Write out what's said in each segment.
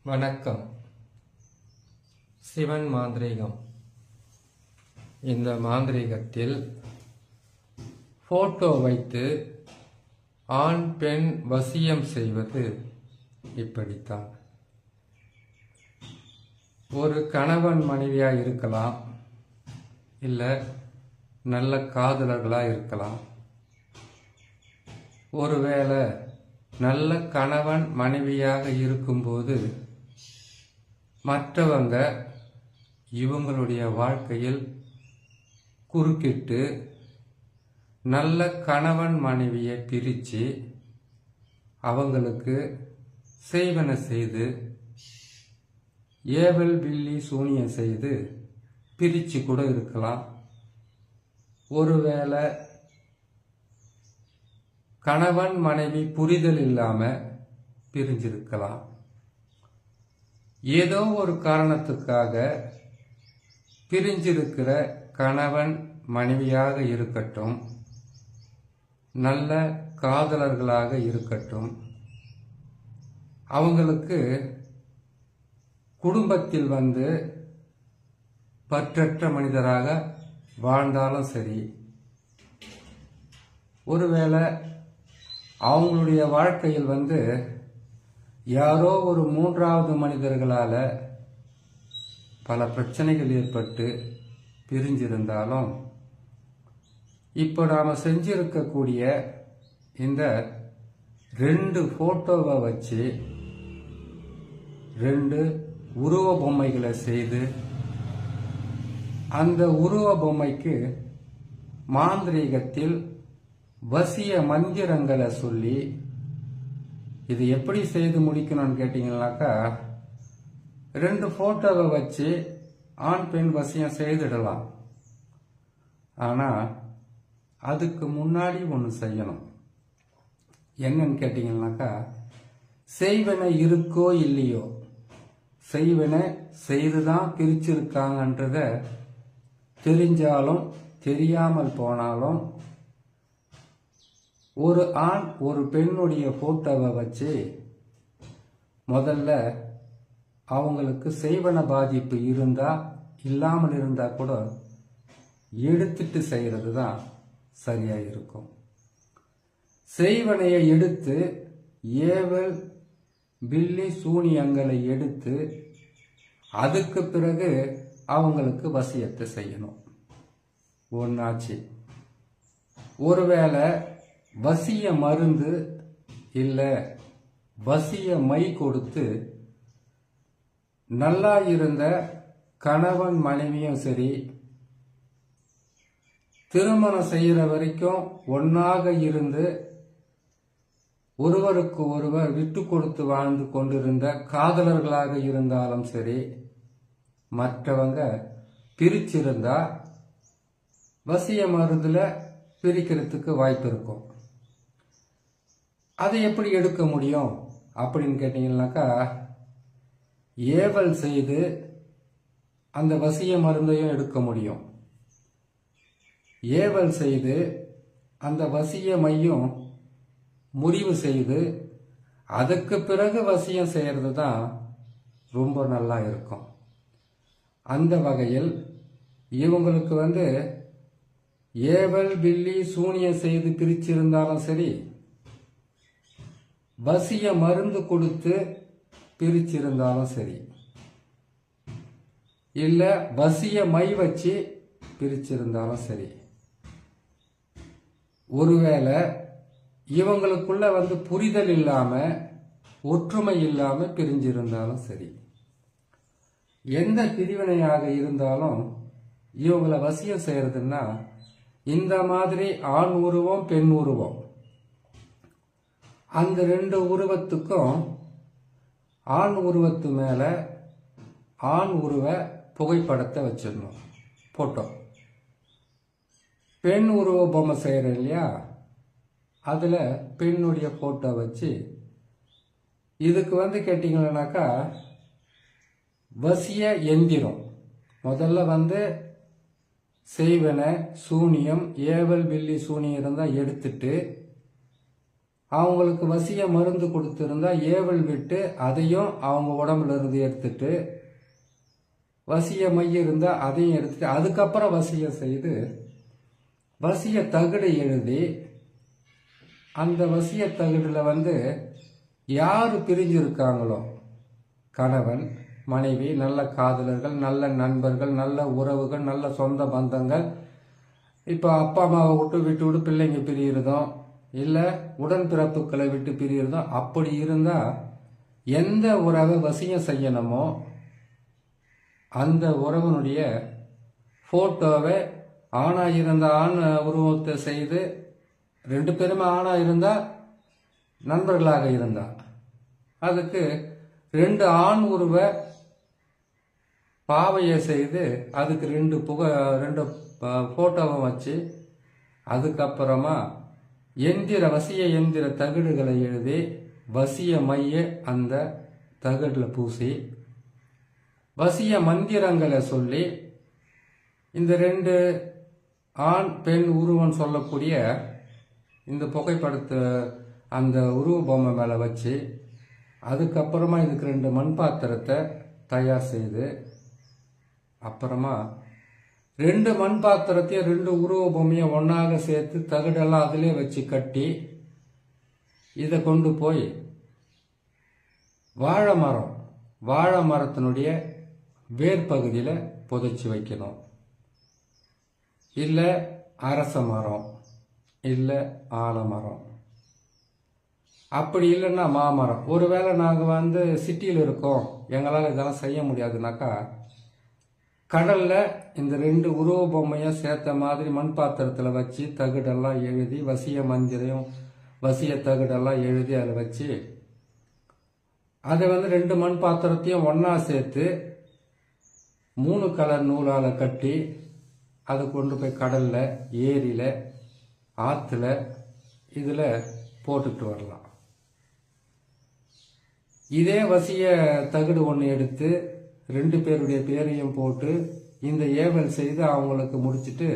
வணக்கம். சிவன் மாந்திரீகம். இந்த மாந்திரீகத்தில் போட்டோ வைத்து ஆண் பெண் வசியம் செய்வது இப்படித்தான். ஒரு கணவன் மனைவியா இருக்கலாம், இல்லை நல்ல காதலர்களா இருக்கலாம். ஒருவேளை நல்ல கணவன் மனைவியாக இருக்கும்போது மற்றவங்க இவங்களுடைய வாழ்க்கையில் குறுக்கிட்டு நல்ல கணவன் மனைவியை பிரித்து அவங்களுக்கு செய்வன செய்து ஏவல் பில்லி சூனியம் செய்து பிரித்து கூட இருக்கலாம். ஒருவேளை கணவன் மனைவி புரிதல் இல்லாம பிரிஞ்சிருக்கலாம். ஏதோ ஒரு காரணத்துக்காக பிரிஞ்சிருக்கிற கணவன் மனைவியாக இருக்கட்டும், நல்ல காதலர்களாக இருக்கட்டும், அவங்களுக்கு குடும்பத்தில் பற்றற்ற மனிதராக வாழ்ந்தாலும் சரி, ஒருவேளை அவங்களுடைய வாழ்க்கையில் யாரோ ஒரு மூன்றாவது மனிதர்களால் பல பிரச்சனைகள் ஏற்பட்டு பிரிஞ்சிருந்தாலும், இப்போ நாம் செஞ்சிருக்கக்கூடிய இந்த 2 போட்டோவை வச்சு 2 உருவ பொம்மைகளை செய்து அந்த உருவ பொம்மைக்கு மாந்திரீகத்தில் வசிய மந்திரங்களை சொல்லி இது எப்படி செய்து முடிக்கணும்னு கேட்டீங்கன்னாக்கா, 2 போட்டோவை வச்சு ஆண் பெண் வசியம் செய்திடலாம். ஆனால் அதுக்கு முன்னாடி ஒன்று செய்யணும். என்னன்னு கேட்டீங்கன்னாக்கா, செய்வன இருக்கோ இல்லையோ, செய்வன செய்துதான் பிரிச்சிருக்காங்கன்றத தெரிஞ்சாலும் தெரியாமல் போனாலும் ஒரு ஆண் ஒரு பெண்ணுடைய போட்டோவை வச்சு முதல்ல அவங்களுக்கு செய்வன பாதிப்பு இருந்தா இல்லாமல் இருந்தா கூட எடுத்துட்டு செய்யறது தான் சரியா இருக்கும். செய்வனையை எடுத்து ஏவல் பில்லி சூனியங்களை எடுத்து அதுக்கு பிறகு அவங்களுக்கு வசியத்தை செய்யணும். ஒன்னாச்சு. ஒருவேளை வசிய மருந்து இல்லை வசிய மை கொடுத்து நல்லா இருந்த கணவன் மனைவியும் சரி, திருமணம் செய்கிற வரைக்கும் ஒன்றாக இருந்து ஒருவருக்கு ஒருவர் விட்டு கொடுத்து வாழ்ந்து கொண்டிருந்த காதலர்களாக இருந்தாலும் சரி, மற்றவங்க பிரிச்சிருந்தா வசிய மருந்துல பிரிக்கிறதுக்கு வாய்ப்பு இருக்கும். அதை எப்படி எடுக்க முடியும் அப்படின்னு கேட்டீங்கன்னாக்கா, ஏவல் செய்து அந்த வசிய மருந்தையும் எடுக்க முடியும். ஏவல் செய்து அந்த வசிய மையும் முறிவு செய்து அதுக்கு பிறகு வசியம் செய்யறது தான் ரொம்ப நல்லா இருக்கும். அந்த வகையில் இவங்களுக்கு ஏவல் பில்லி சூனியம் செய்து பிரிச்சிருந்தாலும் சரி, வசிய மருந்து கொடுத்து பிரிச்சிருந்தாலும் சரி, இல்ல வசிய மை வச்சு பிரிச்சிருந்தாலும் சரி, ஒருவேளை இவங்களுக்குள்ள புரிதல் இல்லாம ஒற்றுமை இல்லாம பிரிஞ்சிருந்தாலும் சரி, எந்த பிரிவினையாக இருந்தாலும் இவங்களை வசியம் செய்யறதுன்னா இந்த மாதிரி ஆண் உருவம் பெண் உருவம், அந்த 2 உருவத்துக்கும் ஆண் உருவத்து மேல ஆண் உருவ புகைப்படத்தை வச்சிடணும் போட்டோ. பெண் உருவ பொம்மை செய்யற இல்லையா, அதுல பெண்ணுடைய போட்டோ வச்சு இதுக்கு கேட்டீங்கன்னாக்கா வசிய எந்திரம். முதல்ல செய்வன சூனியம் ஏவல் பில்லி சூனியம் இருந்தால் எடுத்துட்டு அவங்களுக்கு வசிய மருந்து கொடுத்துருந்தா ஏவல் விட்டு அதையும் அவங்க உடம்புல இருந்து எடுத்துட்டு, வசிய மை இருந்தால் அதையும் எடுத்துட்டு அதுக்கப்புறம் வசியம் செய்து வசிய தகுடு எழுதி அந்த வசிய தகுடில் யார் பிரிஞ்சிருக்காங்களோ கணவன் மனைவி, நல்ல காதலர்கள், நல்ல நண்பர்கள், நல்ல உறவுகள், நல்ல சொந்த பந்தங்கள், இப்போ அப்பா அம்மாவை விட்டு பிள்ளைங்க பிரியிறதும் இல்லை உடன்பிறப்புகளை விட்டு பிரியிறதும், அப்படி இருந்தால் எந்த உறவை வசியம் செய்யணுமோ அந்த உறவனுடைய ஃபோட்டோவை ஆணாக இருந்த ஆண் உருவத்தை செய்து, 2 பேருமே ஆணாக இருந்தால் நண்பர்களாக இருந்தால் அதுக்கு 2 ஆண் உருவ பாவையை செய்து அதுக்கு 2 ஃபோட்டோவை வச்சு, அதுக்கப்புறமா வசிய எந்திர தகடுகளை எழுதி வசிய மைய அந்த தகடில் பூசி வசிய மந்திரங்களை சொல்லி இந்த 2 ஆண் பெண் உருவம் சொல்லக்கூடிய இந்த புகைப்படத்தை அந்த உருவ பொம்மை மேலே வச்சு, அதுக்கப்புறமா இதுக்கு 2 மண் பாத்திரத்தை தயார் செய்து, அப்புறமா 2 மண் பாத்திரத்தையும் 2 உருவ பொம்மையை ஒன்றாக சேர்த்து தகடெல்லாம் அதிலே வச்சு கட்டி இதை கொண்டு போய் வாழை மரத்தினுடைய வேர் பகுதியில் புதைச்சி வைக்கணும். இல்லை அரச மரம், இல்லை ஆலமரம், அப்படி இல்லைன்னா மாமரம். ஒருவேளை நாங்கள் சிட்டியில் இருக்கோம், எங்களால் இதெல்லாம் செய்ய முடியாதுனாக்கா கடலில் இந்த 2 உருவ பொம்மையும் சேர்த்த மாதிரி மண் பாத்திரத்தில் வச்சு தகுடெல்லாம் எழுதி வசிய மந்திரம் வசிய தகுடெல்லாம் எழுதி அதில் வச்சு அதை 2 மண் பாத்திரத்தையும் ஒன்றா சேர்த்து 3 கலர் நூலால் கட்டி அதை கொண்டு போய் கடலில், ஏரியில், ஆற்றுல இதில் போட்டுட்டு வரலாம். இதே வசிய தகுடு ஒன்று எடுத்து 2 பேருடைய பேரையும் போட்டு இந்த ஏவல் செய்து அவங்களுக்கு முடிச்சுட்டு,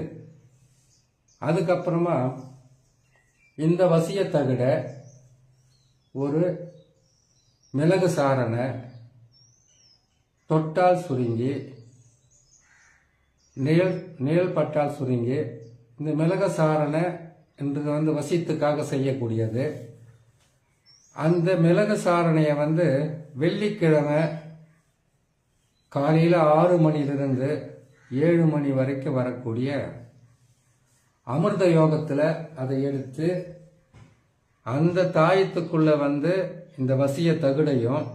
அதுக்கப்புறமா இந்த வசிய தகுடை ஒரு மிளகு சாரணை தொட்டால் சுருங்கி நிழல் பட்டால் சுருங்கி, இந்த மிளகு சாரணை என்றது வசியத்துக்காக செய்யக்கூடியது. அந்த மிளகு சாரணையை வெள்ளிக்கிழமை காலையில் 6 மணிலிருந்து 7 மணி வரைக்கும் வரக்கூடிய அமிர்த யோகத்தில் அதை எடுத்து அந்த தாயத்துக்குள்ள இந்த வசிய தகுடையும்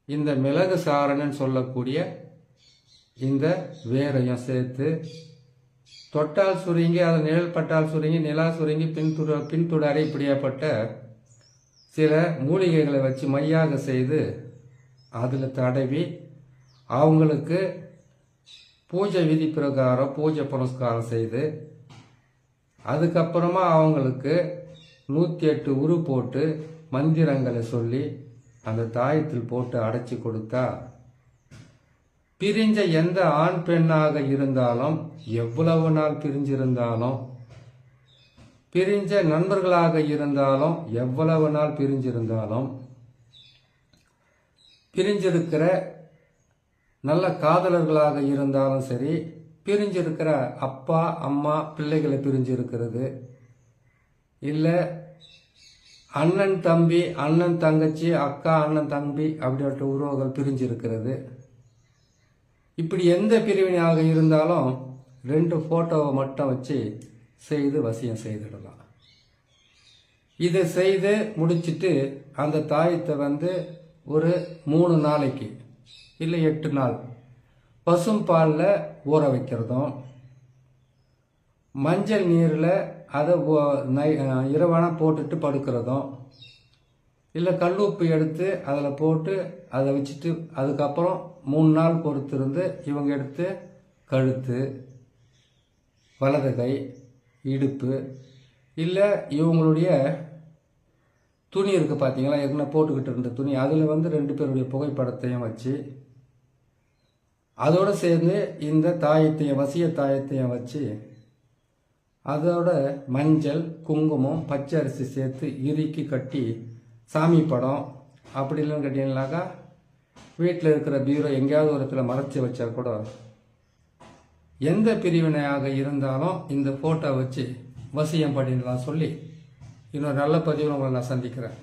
இந்த மிளகு சாரணன்னு சொல்லக்கூடிய இந்த வேரையும் சேர்த்து தொட்டால் சுருங்கி, அது நிழல் பட்டால் சுருங்கி, நிலா சுருங்கி, பின்துடாரி இப்படியாப்பட்ட சில மூலிகைகளை வச்சு மையாக செய்து அதில் தடவி அவங்களுக்கு பூஜை விதி பிரகாரம் பூஜை புனஸ்காரம் செய்து, அதுக்கப்புறமா அவங்களுக்கு 108 உரு போட்டு மந்திரங்களை சொல்லி அந்த தாயத்தில் போட்டு அடைச்சி கொடுத்தா, பிரிஞ்ச எந்த ஆண் பெண்ணாக இருந்தாலும், எவ்வளவு நாள் பிரிஞ்சிருந்தாலும், பிரிஞ்ச நண்பர்களாக இருந்தாலும், எவ்வளவு நாள் பிரிஞ்சிருந்தாலும், பிரிஞ்சிருக்கிற நல்ல காதலர்களாக இருந்தாலும் சரி, பிரிஞ்சிருக்கிற அப்பா அம்மா பிள்ளைகளை பிரிஞ்சிருக்கிறது, இல்லை அண்ணன் தம்பி, அண்ணன் தங்கச்சி, அக்கா அண்ணன் தம்பி அப்படிப்பட்ட உறவுகள் பிரிஞ்சிருக்கிறது, இப்படி எந்த பிரிவினையாக இருந்தாலும் 2 ஃபோட்டோவை மட்டும் வச்சு செய்து வசியம் செய்திடலாம். இதை செய்து முடிச்சுட்டு அந்த தாயத்தை ஒரு 3 நாளைக்கு இல்லை 8 நாள் பசும் பாலில் ஊற வைக்கிறதும், மஞ்சள் நீரில் அதை இரவான போட்டுட்டு படுக்கிறதும், இல்லை கல்லுப்பு எடுத்து அதில் போட்டு அதை வச்சுட்டு அதுக்கப்புறம் 3 நாள் பொறுத்திருந்து இவங்க எடுத்து கழுத்து, வலது கை, இடுப்பு, இல்லை இவங்களுடைய துணி இருக்குது பார்த்தீங்களா, ஏற்கனவே போட்டுக்கிட்டு இருந்த துணி, அதில் 2 பேருடைய புகைப்படத்தையும் வச்சு அதோடு சேர்ந்து இந்த தாயத்தையும் வசிய தாயத்தையும் வச்சு அதோட மஞ்சள் குங்குமம் பச்சை அரிசி சேர்த்து இறுக்கி கட்டி சாமி படம் அப்படி இல்லைன்னு கேட்டீங்கன்னாக்கா வீட்டில் இருக்கிற பீரோ எங்கேயாவது ஒரு இடத்துல மறைச்சி வச்சா கூட எந்த பிரிவினையாக இருந்தாலும் இந்த ஃபோட்டோ வச்சு வசியம் பண்ணிடலாம் சொல்லி இன்னொரு நல்ல பதிவில் உங்களை நான் சந்திக்கிறேன்.